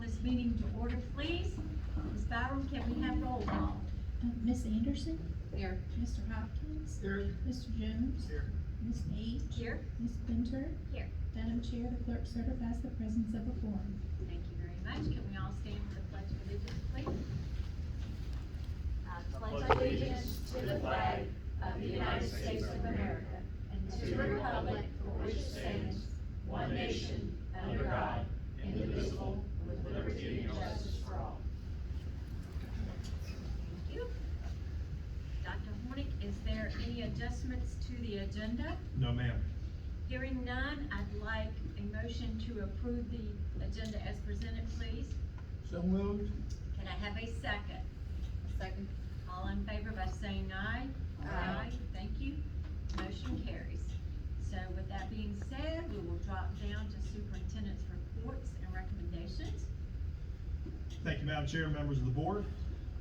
this meeting to order, please. Ms. Byram, can we have roll call? Ms. Anderson? Here. Mr. Hopkins? Here. Mr. Jones? Here. Ms. Page? Here. Ms. Quintern? Here. Madam Chair, the clerk certifies the presence of a quorum. Thank you very much. Can we all stand for the pledge of allegiance, please? I pledge allegiance to the flag of the United States of America and to the republic for which it stands, one nation, under God, indivisible, with liberty and justice for all. Thank you. Dr. Hornick, is there any adjustments to the agenda? No, ma'am. Hearing none, I'd like a motion to approve the agenda as presented, please. So moved. Can I have a second? Second. All in favor by saying aye? Aye. Thank you. Motion carries. So with that being said, we will drop down to superintendent's reports and recommendations. Thank you, Madam Chair, members of the board.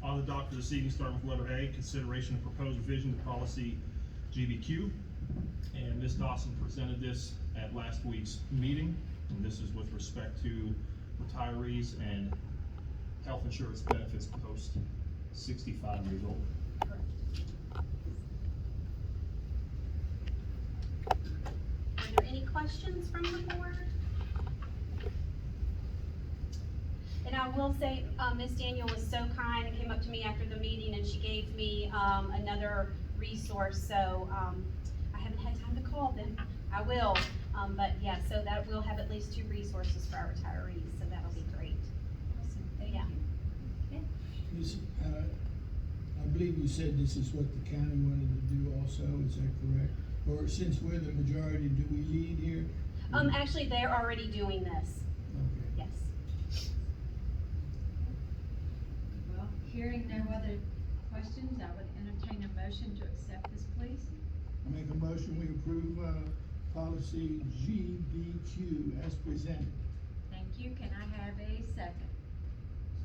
On the docket this evening, starting with letter A, consideration of proposed revision to policy GBQ. And Ms. Dawson presented this at last week's meeting, and this is with respect to retirees and health insurance benefits post 65 years old. Are there any questions from the board? And I will say, Ms. Daniel was so kind and came up to me after the meeting and she gave me, another resource, so, I haven't had time to call them. I will, but yeah, so that we'll have at least 2 resources for our retirees, so that'll be great. Awesome, thank Yeah. you. This, I believe you said this is what the county wanted to do also, is that correct? Or since we're the majority, do we lead here? Actually, they're already doing this, Okay. yes. Well, hearing no other questions, I would entertain a motion to accept this, please. I make a motion, we approve, policy GBQ as presented. Thank you. Can I have a second?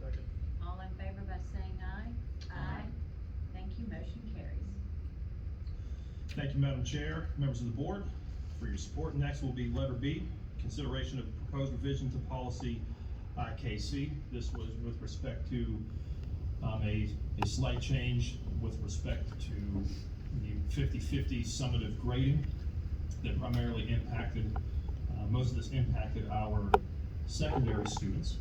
Second. All in favor by saying aye? Aye. Thank you. Motion carries. Thank you, Madam Chair, members of the board, for your support. Next will be letter B, consideration of proposed revision to policy IKC. This was with respect to a slight change with respect to the 50-50 summative grading that primarily impacted, most of this impacted our secondary students.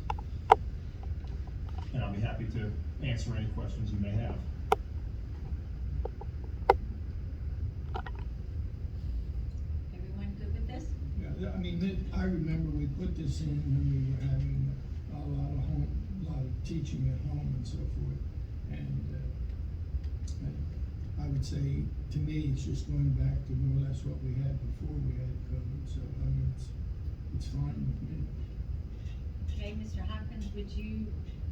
And I'll be happy to answer any questions you may have. Everyone good with this? Yeah, I mean, I remember we put this in when we were having a lot of teaching at home and so forth. And, I would say, to me, it's just going back to more or less what we had before we had COVID, so, I mean, it's fine with me. Okay, Mr. Hopkins, would you,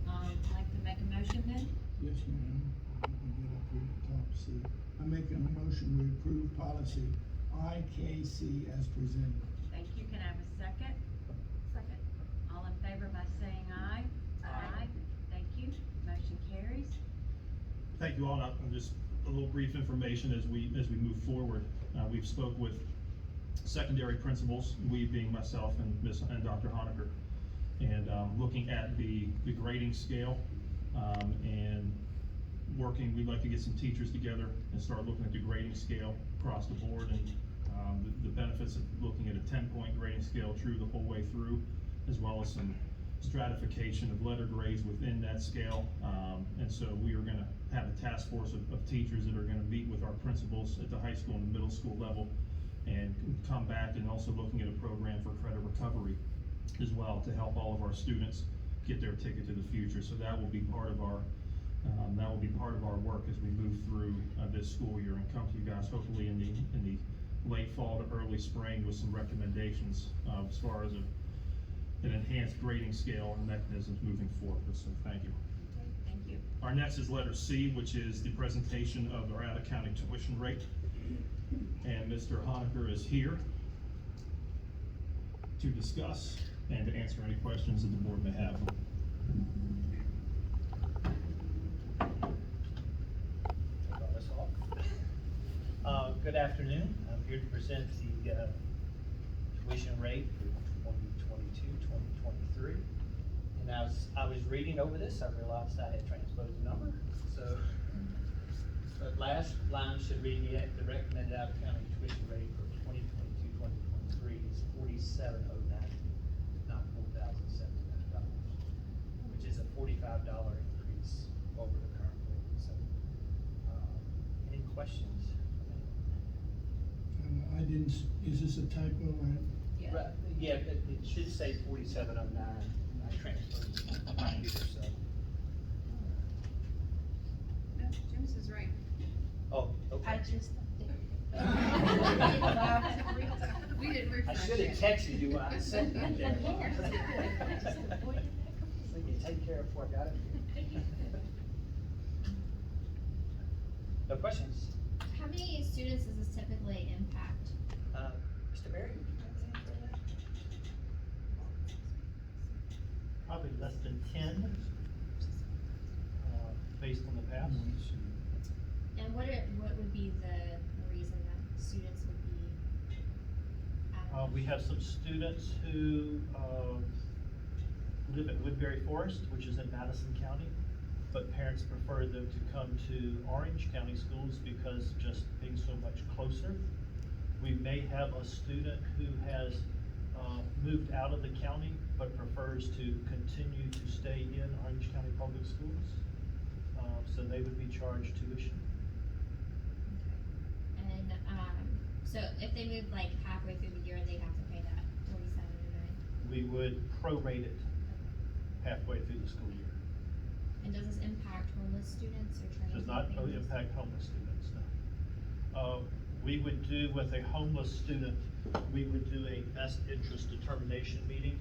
like to make a motion then? Yes, ma'am. Let me get up here at the top, see. I'm making a motion, we approve policy IKC as presented. Thank you. Can I have a second? Second. All in favor by saying aye? Aye. Thank you. Motion carries. Thank you all. And just a little brief information as we move forward. We've spoke with secondary principals, we being myself and Dr. Honecker, and looking at the grading scale and working. We'd like to get some teachers together and start looking at the grading scale across the board and the benefits of looking at a 10-point grading scale through the whole way through, as well as some stratification of letter grades within that scale. And so we are going to have a task force of teachers that are going to meet with our principals at the high school and middle school level and come back, and also looking at a program for credit recovery as well to help all of our students get their ticket to the future. So that will be part of our work as we move through this school year and come to you guys hopefully in the late fall to early spring with some recommendations as far as an enhanced grading scale and mechanisms moving forward. So thank you. Okay, thank you. Our next is letter C, which is the presentation of our out-of-county tuition rate. And Mr. Honecker is here to discuss and to answer any questions that the board may have. Good afternoon. I'm here to present the tuition rate for 2022-2023. And as reading over this, I realized I had transposed the number, so. The last line should read the recommended out-of-county tuition rate for 2022-2023 is $4,709, not $4,700, which is a $45 increase over the current rate. So, any questions? I didn't, is this a typo? Right, yeah, it should say 4709. I transposed my computer, so. No, James is right. Oh, okay. I just. We didn't I refresh should have yet. texted you when I sent it there. So you take care of before I got it. No questions? How many students does this typically impact? Mr. Berry? Probably less than 10, based on the past. And what would be the reason that students would be out of? We have some students who, live at Woodbury Forest, which is in Madison County, but parents prefer them to come to Orange County schools because just being so much closer. We may have a student who has, moved out of the county, but prefers to continue to stay in Orange County Public Schools. So they would be charged tuition. And, so if they move like halfway through the year, they'd have to pay that 4709? We would prorate it halfway through the school year. And does this impact homeless students or trying? Does not impact homeless students, no. We would do with a homeless student, we would do a best interest determination meeting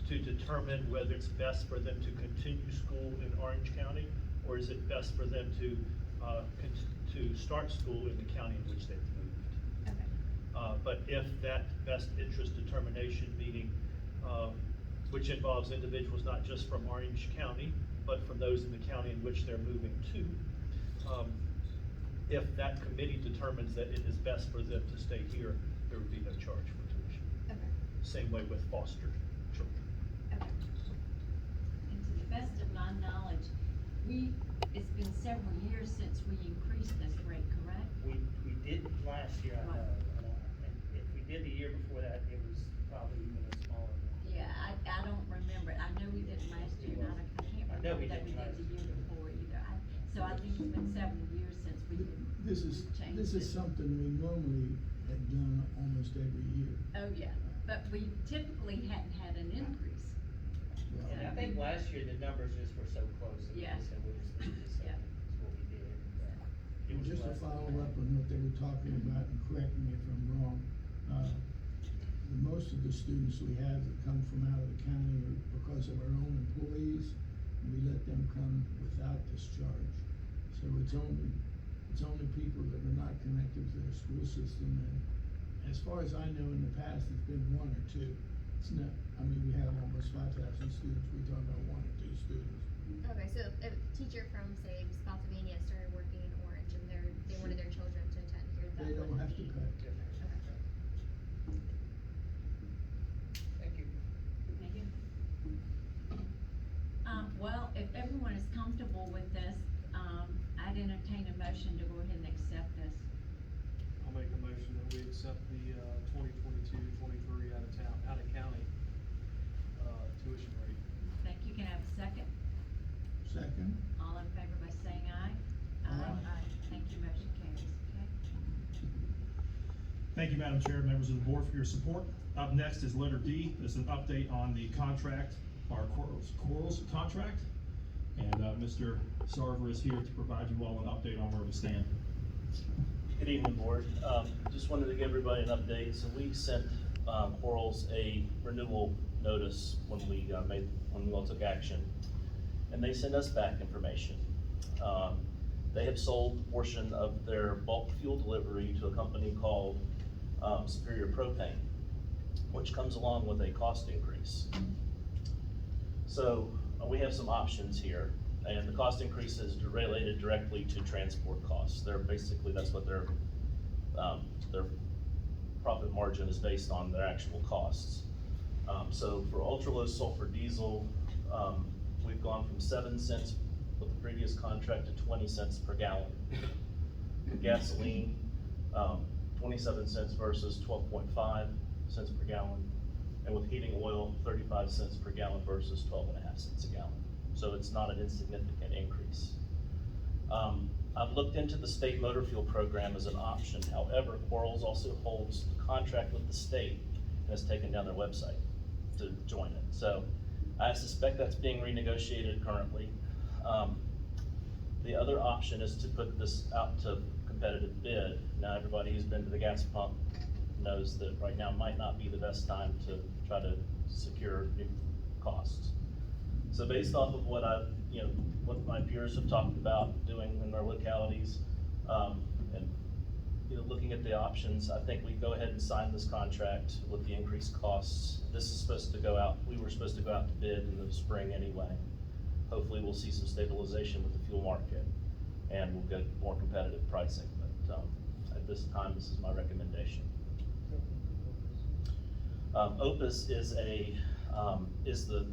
to determine whether it's best for them to continue school in Orange County, or is it best for them to start school in the county in which they've moved. Okay. But if that best interest determination meeting, which involves individuals not just from Orange County, but from those in the county in which they're moving to, if that committee determines that it is best for them to stay here, there would be no charge for tuition. Okay. Same way with foster children. Okay. And to the best of my knowledge, it's been several years since we increased this rate, correct? We did last year, I know, and if we did the year before that, it was probably even a smaller one. Yeah, I don't remember it. I know we did it last year, and I can't I know remember we that did we did last the year year. before either. So I think it's been several years since we changed This is it. something we normally have done almost every year. Oh, yeah, but we typically hadn't had an increase. Well, And I think last year, the numbers just were so close, that we Yeah. just said, we'll just leave this, Yeah. is what we did. It And was just to less than follow that. up on what they were talking about, and correct me if I'm wrong, most of the students we have that come from out of the county are because of our own employees, and we let them come without discharge. So it's only people that are not connected to their school system, and as far as I know, in the past, it's been one or two. It's not, I mean, we have almost 5,000 students, we're talking about one or two students. Okay, so if a teacher from, say, Spotsylvania started working in Orange and they wanted their children to attend here, that They don't wouldn't have to be. pay. Thank you. Thank you. Well, if everyone is comfortable with this, I'd entertain a motion to go ahead and accept this. I'll make a motion that we accept the 2022-23 out of county tuition rate. Thank you. Can I have a second? Second? All in favor by saying aye? Aye. Thank you, motion carries, okay? Thank you, Madam Chair, members of the board, for your support. Up next is letter D. This is an update on the contract, our corals contract. And Mr. Sarver is here to provide you all an update on where we stand. Good evening, board. Just wanted to give everybody an update. So we sent Corals a renewal notice when we all took action, and they sent us back information. They have sold a portion of their bulk fuel delivery to a company called Superior Propane, which comes along with a cost increase. So we have some options here, and the cost increase is related directly to transport costs. They're basically, that's what their profit margin is based on, their actual costs. So for ultra low sulfur diesel, we've gone from 7 cents with the previous contract to 20 cents per gallon. Gasoline, 27 cents versus 12.5 cents per gallon. And with heating oil, 35 cents per gallon versus 12.5 cents a gallon. So it's not an insignificant increase. I've looked into the state motor fuel program as an option. However, Quarles also holds the contract with the state and has taken down their website to join it. So I suspect that's being renegotiated currently. The other option is to put this out to competitive bid. Now, everybody who's been to the gas pump knows that right now might not be the best time to try to secure new costs. So based off of what what my peers have talked about doing in their localities, and looking at the options, I think we go ahead and sign this contract with the increased costs. This is supposed to go out, we were supposed to go out to bid in the spring anyway. Hopefully we'll see some stabilization with the fuel market and we'll get more competitive pricing, but at this time, this is my recommendation. Opus is the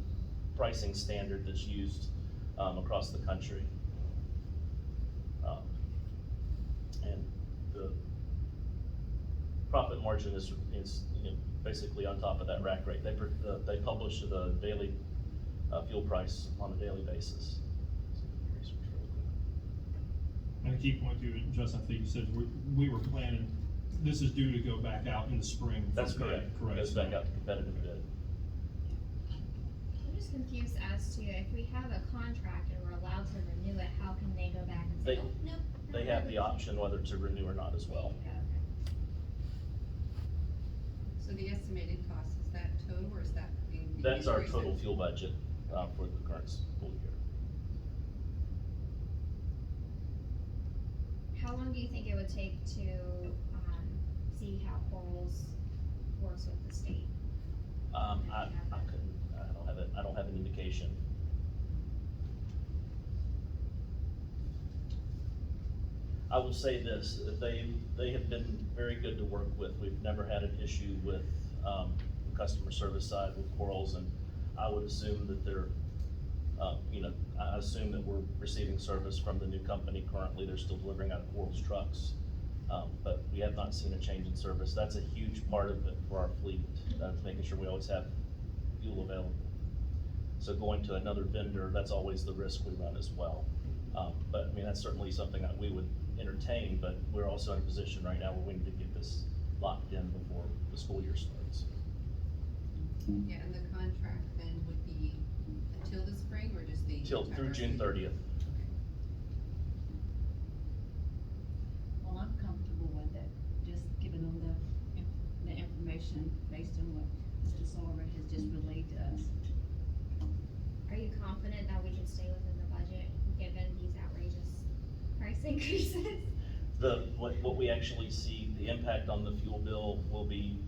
pricing standard that's used across the country. And the profit margin is basically on top of that rack rate. They publish the daily fuel price on a daily basis. And a key point too, Justin, I think you said we were planning, this is due to go back out in the spring. That's correct. Correct. Goes back out to competitive bid. I'm just confused as to if we have a contract and we're allowed to renew it, how can they go back and say, oh, nope. They have the option whether to renew or not as well. Okay. So the estimated cost, is that total or is that being? That's our total fuel budget for the current school year. How long do you think it would take to, see how Quarles works with the state? I don't have an indication. I will say this, they have been very good to work with. We've never had an issue with the customer service side with Quarles, and I would assume that they're, I assume that we're receiving service from the new company currently. They're still delivering out of Quarles trucks, but we have not seen a change in service. That's a huge part of it for our fleet, making sure we always have fuel available. So going to another vendor, that's always the risk we run as well. But I mean, that's certainly something that we would entertain, but we're also in a position right now where we need to get this locked in before the school year starts. Yeah, and the contract then would be until the spring or just the? Through June 30th. Well, I'm comfortable with it, just giving them the information based on what Mr. Sarver has just relayed to us. Are you confident that we can stay within the budget, given these outrageous price increases? What we actually see, the impact on the fuel bill will be,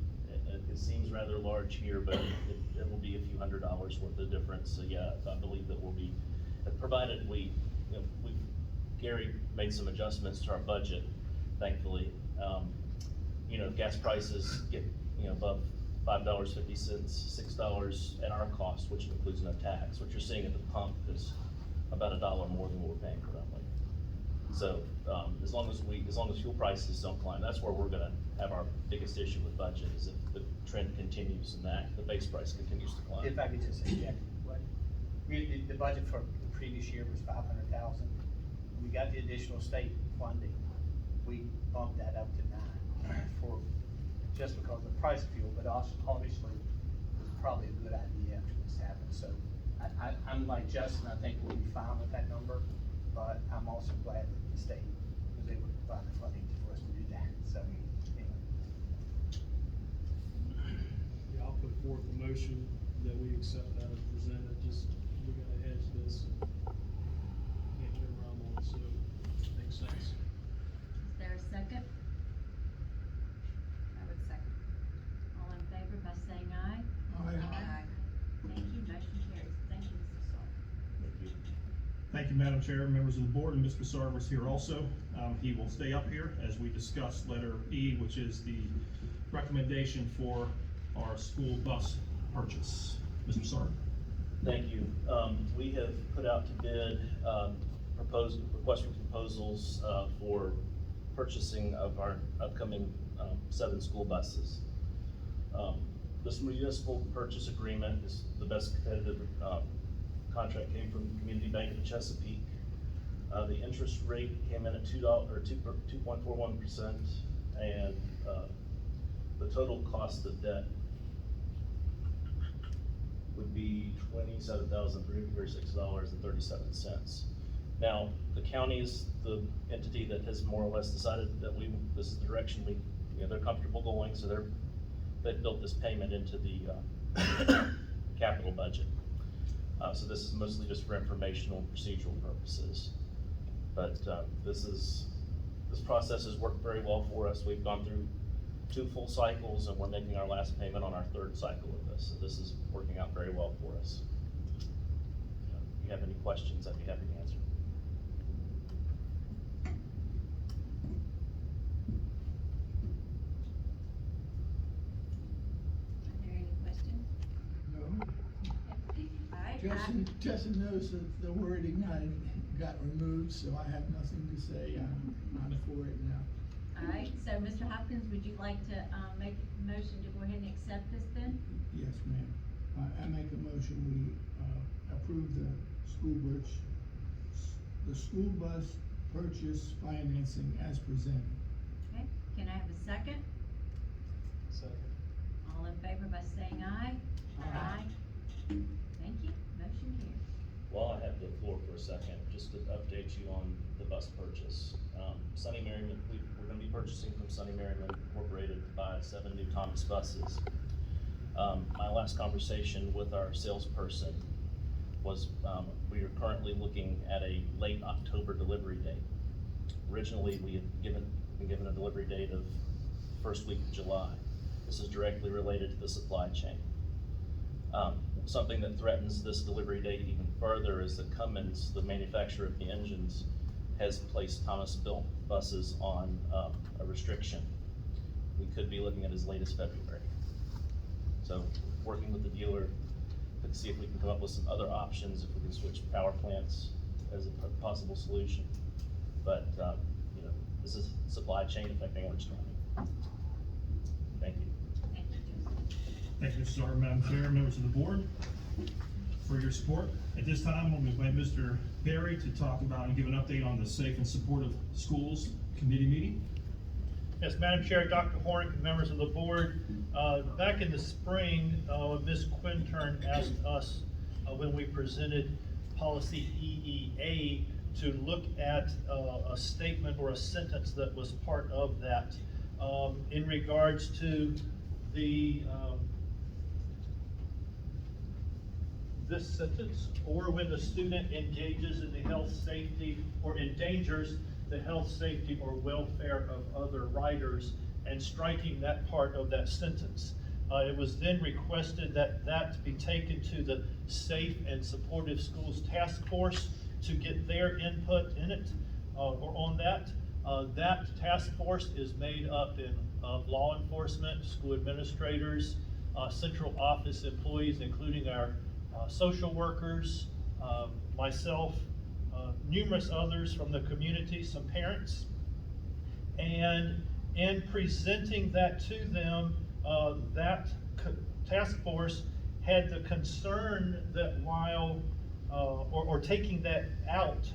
it seems rather large here, but it will be a few $100s worth of difference. So yeah, I believe that we'll be, provided Gary made some adjustments to our budget, thankfully. Gas prices get, above $5.50, $6 at our cost, which includes no tax. What you're seeing at the pump is about $1 more than what we're paying currently. So as long as fuel prices don't climb, that's where we're gonna have our biggest issue with budget, is if the trend continues and that the base price continues to climb. If I could just interject, the budget for the previous year was $500,000. We got the additional state funding. We bumped that up to 9 just because of the price of fuel, but also obviously it was probably a good idea after this happened. So I'm like Justin, I think we'll be fine with that number, but I'm also glad that the state was able to provide the funding for us to do that. So anyway. Yeah, I'll put forth a motion that we accept that as presented, just, we gotta hedge this and can't get around on it, so it makes sense. Is there a second? I would second. All in favor by saying aye? Aye. Thank you, motion carries. Thank you, Mr. Sarver. Thank you. Thank you, Madam Chair, members of the board, and Mr. Sarver's here also. He will stay up here as we discuss letter E, which is the recommendation for our school bus purchase. Mr. Sarver. Thank you. We have put out to bid, requesting proposals, for purchasing of our upcoming, 7 school buses. This municipal purchase agreement is the best competitive, contract came from Community Bank of Chesapeake. The interest rate came in at $2.41%, and, the total cost of debt would be $27,336.37. Now, the county is the entity that has more or less decided that this is the direction they're comfortable going, so they've built this payment into the, capital budget. So this is mostly just for informational and procedural purposes. But, this process has worked very well for us. We've gone through 2 full cycles, and we're making our last payment on our 3rd cycle of this. So this is working out very well for us. If you have any questions, I'd be happy to answer. Are there any questions? No? Alright, Justin knows that the word ignite got removed, so I have nothing to say. I'm for it now. alright, so Mr. Hopkins, would you like to, make a motion to go ahead and accept this then? Yes, ma'am. I make a motion, we, approve the school bus purchase financing as presented. Okay, can I have a second? Second. All in favor by saying aye? Aye. Thank you, motion carries. While I have the floor for a second, just to update you on the bus purchase. Sunny Merriman, we're gonna be purchasing from Sunny Merriman Incorporated to buy 7 new Thomas buses. My last conversation with our salesperson was, we are currently looking at a late October delivery date. Originally, we had been given a delivery date of first week of July. This is directly related to the supply chain. Something that threatens this delivery date even further is that Cummins, the manufacturer of the engines, has placed Thomas-built buses on a restriction. We could be looking at as late as February. So, working with the dealer to see if we can come up with some other options, if we can switch power plants as a possible solution. But, this is supply chain affecting Orange County. Thank you. Thank you, Joseph. Thank you, Mr. Sarver, Madam Chair, members of the board, for your support. At this time, I'm going to invite Mr. Berry to talk about and give an update on the Safe and Supportive Schools Committee meeting. Yes, Madam Chair, Dr. Hornick, and members of the board, back in the spring, Ms. Quintern asked us, when we presented policy EEA, to look at a statement or a sentence that was part of that, in regards to this sentence, or when the student engages in the health, safety, or endangers the health, safety, or welfare of other riders, and striking that part of that sentence. It was then requested that that be taken to the Safe and Supportive Schools Task Force to get their input in it, or on that. That task force is made up of law enforcement, school administrators, central office employees, including our social workers, myself, numerous others from the community, some parents. And in presenting that to them, that task force had the concern that while, or taking that out,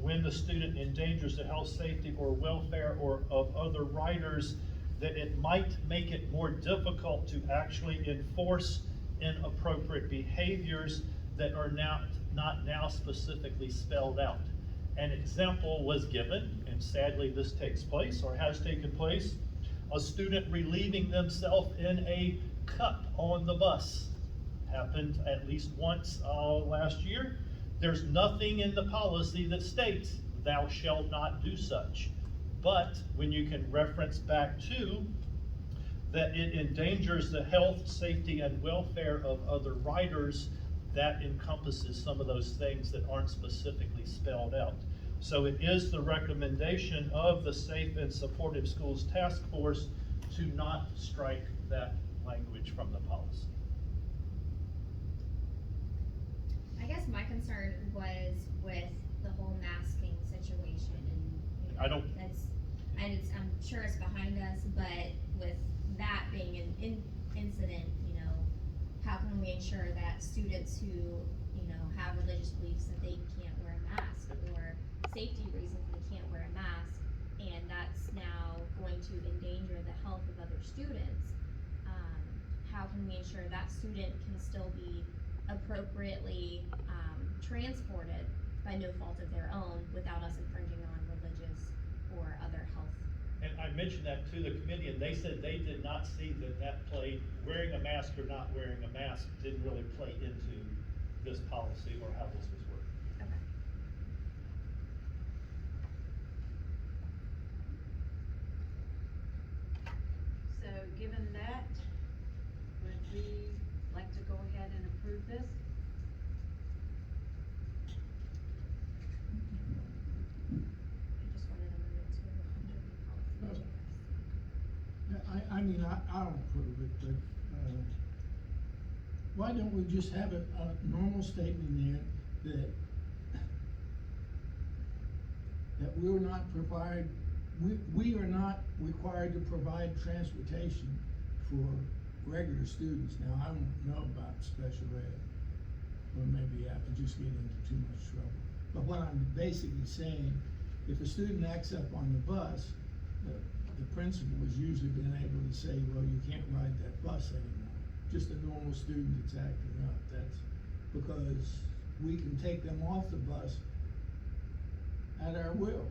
when the student endangers the health, safety, or welfare or of other riders, that it might make it more difficult to actually enforce inappropriate behaviors that are not now specifically spelled out. An example was given, and sadly this takes place or has taken place, a student relieving themselves in a cup on the bus. Happened at least once last year. There's nothing in the policy that states thou shalt not do such. But when you can reference back to that it endangers the health, safety, and welfare of other riders, that encompasses some of those things that aren't specifically spelled out. So it is the recommendation of the Safe and Supportive Schools Task Force to not strike that language from the policy. guess my concern was with the whole masking situation and, you know, I don't- I'm sure it's behind us, but with that being an incident, you know, how can we ensure that students who, you know, have religious beliefs that they can't wear a mask, or safety reasons they can't wear a mask, and that's now going to endanger the health of other students? How can we ensure that student can still be appropriately, transported by no fault of their own without us infringing on religious or other health? And I mentioned that to the committee, and they said they did not see that played, wearing a mask or not wearing a mask didn't really play into this policy or how this was working. Okay. So given that, would we like to go ahead and approve this? I just wanted a minute to under the policy. I mean, I don't approve it, but, why don't we just have a normal statement there that we're not provide, we are not required to provide transportation for regular students. Now, I don't know about special ed, or maybe I would just get into too much trouble. But what I'm basically saying, if a student acts up on the bus, the principal has usually been able to say, well, you can't ride that bus anymore. Just a normal student that's acting up. That's because we can take them off the bus at our will.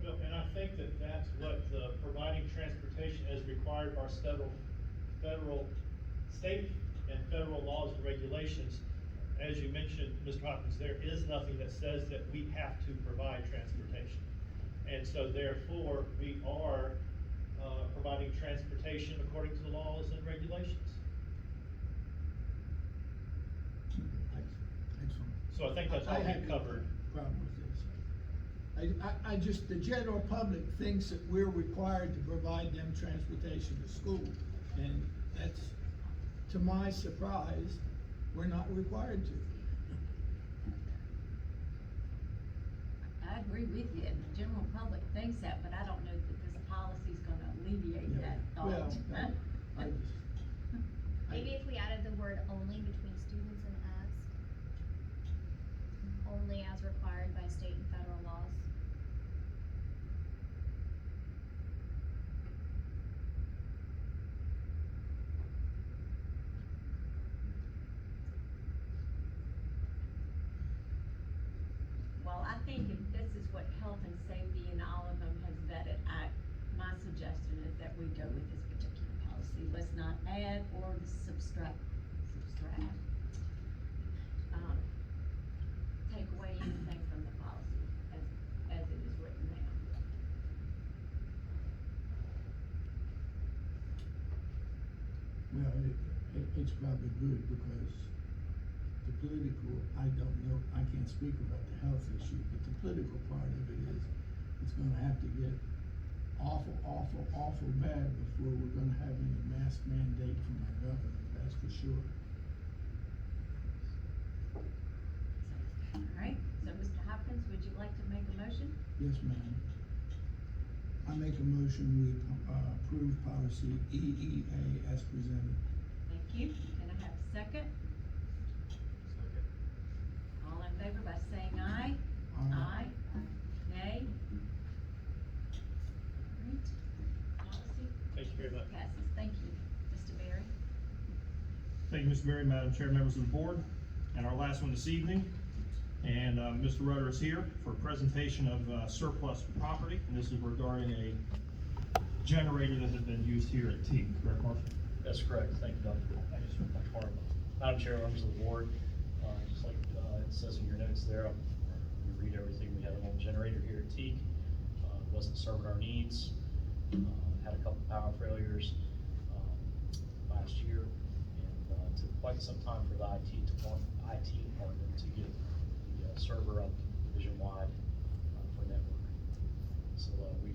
Well, and I think that's what the providing transportation as required by federal, state and federal laws and regulations. As you mentioned, Mr. Hopkins, there is nothing that says that we have to provide transportation. And so therefore, we are, providing transportation according to the laws and regulations. That's fine. So I think that's all we covered. Problem with this. I just, the general public thinks that we're required to provide them transportation to school, and that's, to my surprise, we're not required to. I agree with you, and the general public thinks that, but I don't know that this policy's gonna alleviate that thought. Well, I just. Maybe if we added the word only between students and as. Only as required by state and federal laws. Well, I think if this is what health and safety and all of them has vetted, my suggestion is that we go with this particular policy. Let's not add or subtract. Take away anything from the policy as it is written now. Well, it's probably good because the political, I don't know, I can't speak about the health issue, but the political part of it is, it's gonna have to get awful bad before we're gonna have any mask mandate from our government, that's for sure. All right, so Mr. Hopkins, would you like to make a motion? Yes, ma'am. I make a motion, we, approve policy EEA as presented. Thank you. Can I have a second? All in favor by saying aye? Aye. Nay? Great. Policy Thank you very much. passes. Thank you. Mr. Berry? Thank you, Mr. Berry, Madam Chair, members of the board. And our last one this evening, and Mr. Rudder is here for a presentation of surplus property, and this is regarding a generator that has been used here at T, correct, Marshall? That's correct, thank you, Dr. Harmon. Madam Chair, members of the board, just like it says in your notes there, you read everything, we had an old generator here at Teague, wasn't serving our needs, had a couple power failures last year, and took quite some time for the IT department to get the server up division-wide for network. So we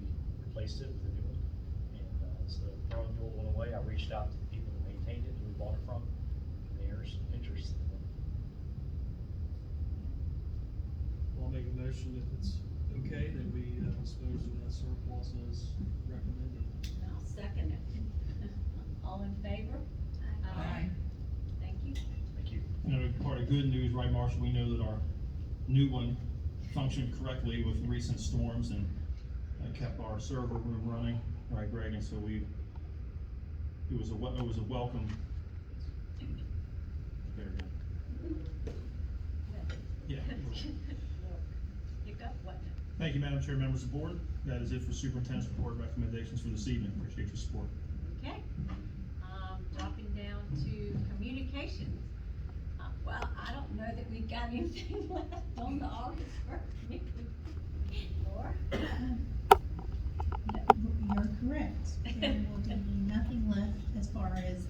replaced it with a new one, and so throwing the old one away, I reached out to the people that maintained it, who we bought it from, and there's interest in it. motion, if it's okay, that we dispose of that surplus as recommended. I'll second it. All in favor? Aye. Thank you. Thank you. Part of good news, right, Marshall, we know that our new one functioned correctly with recent storms and kept our server room running, right, Greg, and so it was a welcome. Very good. Yeah. Pick up, wasn't it? Thank you, Madam Chair, members of the board. That is it for superintendent's report recommendations for this evening. Appreciate your support. Okay. Dropping down to communications. Well, I don't know that we've got anything left on the August 1st meeting. Laura? You're correct. There will be nothing left as far as,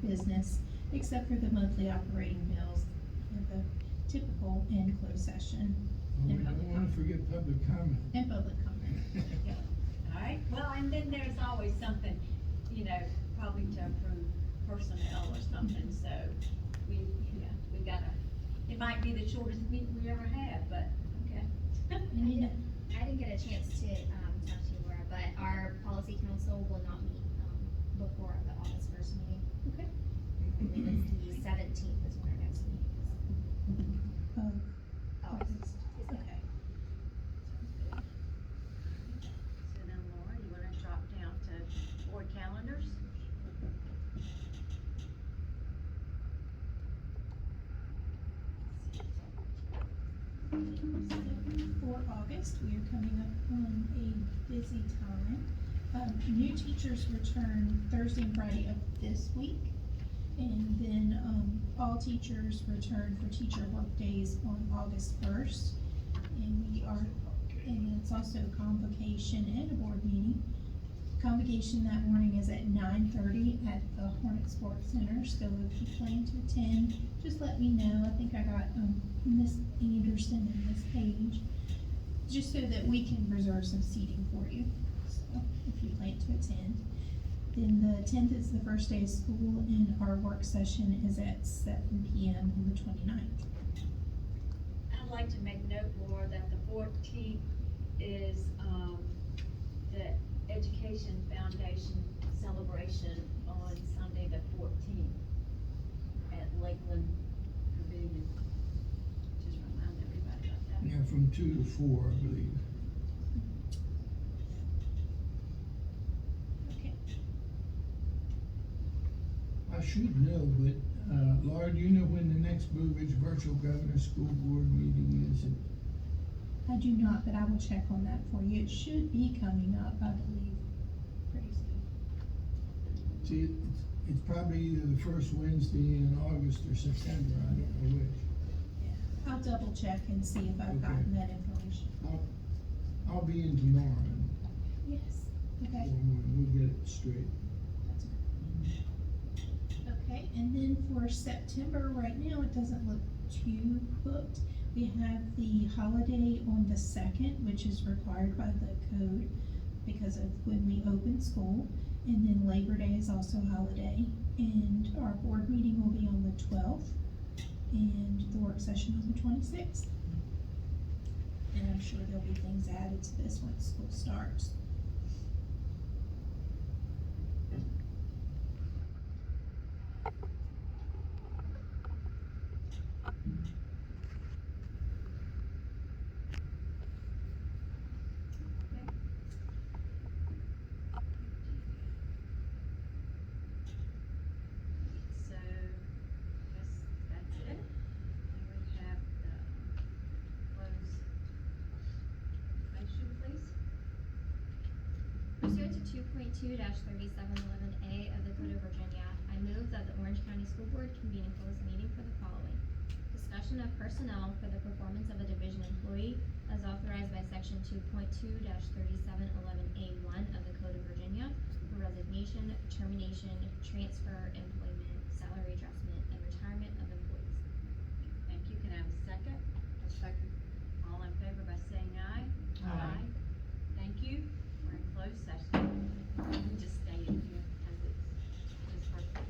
business, except for the monthly operating bills and the typical and closed session. We don't wanna forget public comment. And public comment. Yeah. All right, well, and then there's always something, probably to approve personnel or something, so we gotta, it might be the shortest meeting we ever had, but, okay. I didn't get a chance to, talk to you, Laura, but our policy council will not meet, before the August 1st meeting. Okay. I believe it's the 17th is when our next meeting is. August. Okay. So now, Laura, you wanna drop down to board calendars? For August, we are coming up on a busy time. New teachers return Thursday and Friday of this week. And then, all teachers return for teacher work days on August 1st. And it's also convocation and a board meeting. Convocation that morning is at 9:30 at the Hornet Sports Center, so if you plan to attend, just let me know. I think I got, Miss Anderson and Miss Page, just so that we can reserve some seating for you, so, if you plan to attend. Then the 10th is the first day of school, and our work session is at 7 p.m. on the 29th. I'd like to make note, Laura, that the 14th is, the Education Foundation celebration on Sunday the 14th at Lakeland Pavilion. Just remind everybody about that. Yeah, from 2 to 4, I believe. Okay. I should know, but, Laura, do you know when the next Blue Ridge Virtual Governor School Board meeting is? I do not, but I will check on that for you. It should be coming up, I believe, pretty soon. See, it's probably either the first Wednesday in August or September, I don't know which. I'll double check and see if I've Okay. gotten that information. I'll be in tomorrow, and Yes, okay. we'll get it straight. That's good. Okay, and then for September, right now, it doesn't look too booked. We have the holiday on the 2nd, which is required by the code because of when we open school. And then Labor Day is also a holiday. And our board meeting will be on the 12th and the work session on the 26th. And I'm sure there'll be things added to this once school starts. So, guess that's it. And we have the closed motion, please. Pursuant to 2.2-3711A of the Code of Virginia, I move that the Orange County School Board convene a closed meeting for the following: discussion of personnel for the performance of a division employee as authorized by section 2.2-3711A1 of the Code of Virginia for resignation, termination, transfer, employment, salary adjustment, and retirement of employees. Thank you. Can I have a second? A second. All in favor by saying aye? Aye. Thank you. We're in closed session. You can just stay in here because it's just perfect.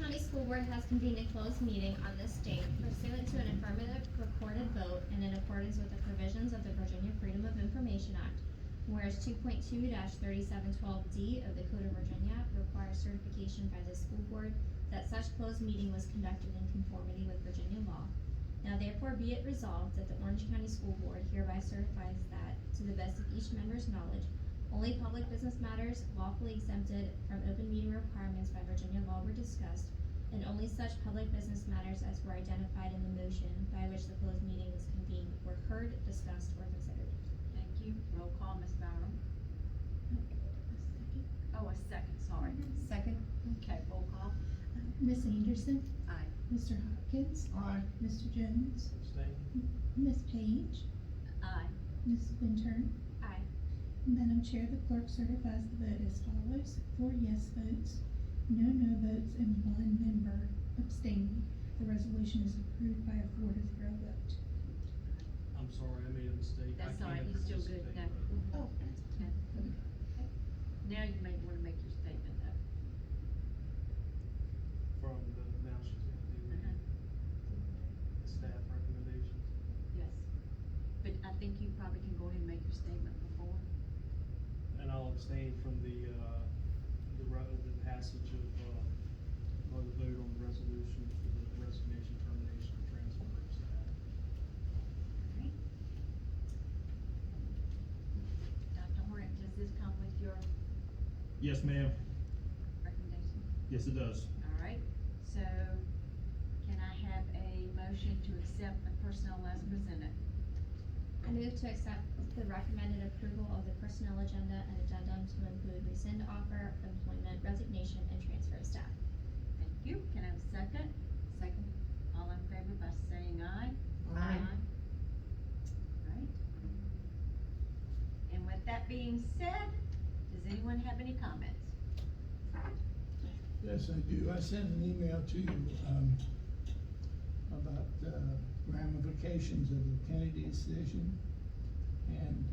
County School Board has convened a closed meeting on this date pursuant to an affirmative recorded vote and in accordance with the provisions of the Virginia Freedom of Information Act. Whereas 2.2-3712D of the Code of Virginia requires certification by the school board that such closed meeting was conducted in conformity with Virginia law. Now therefore be it resolved that the Orange County School Board hereby certifies that, to the best of each member's knowledge, only public business matters lawfully exempted from open meeting requirements by Virginia law were discussed, and only such public business matters as were identified in the motion by which the closed meeting was convened were heard, discussed, or considered. Thank you. Roll call, Ms. Byram. Oh, a second, sorry. Second. Okay, roll call. Ms. Anderson, Aye. Mr. Hopkins, Aye. Mr. Jones, Abstain? Ms. Page, Aye. Ms. Quintern. Aye. Madam Chair, the clerk certifies the vote as follows: 4 yes votes, no votes, and 1 member abstaining. The resolution is approved by a 4-0 vote. I'm sorry, I made a mistake. I That's all right, can't you still good participate. now. Oh, that's Okay. Now you may wanna make your statement though. From the, now she's gonna do Uh-huh. the staff recommendations. Yes. But I think you probably can go ahead and make your statement before. And I'll abstain from the passage of or the vote on the resolution for the resignation, termination, or transfer of staff. Alright. Dr. Hornet, does this come with your Yes, ma'am. recommendation? Yes, it does. Alright, so can I have a motion to accept the personnel as presented? I move to accept the recommended approval of the personnel agenda and addendum to include rescind offer, employment, resignation, and transfer of staff. Thank you. Can I have a second? Second. All in favor by saying aye? Alright. And with that being said, does anyone have any comments? Yes, I do. I sent an email to you, about, ramifications of the Kennedy decision. And,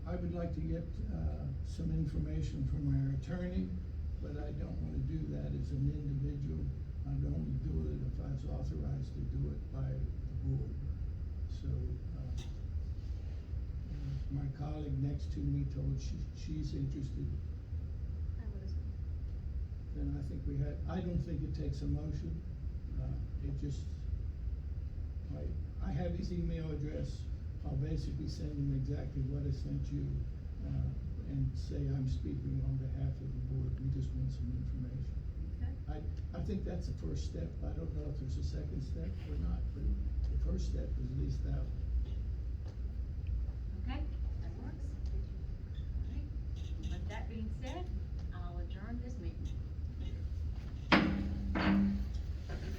I would like to get, some information from our attorney, but I don't wanna do that as an individual. I'd only do it if I was authorized to do it by the board. So, my colleague next to me told she's interested. I would as well. Then I think I don't think it takes a motion, it just, I have his email address, I'll basically send him exactly what I sent you, and say I'm speaking on behalf of the board, we just want some information. Okay. I think that's the first step, I don't know if there's a second step or not, but the first step is at least that. Okay, that works. Alright, with that being said, I'll adjourn this meeting.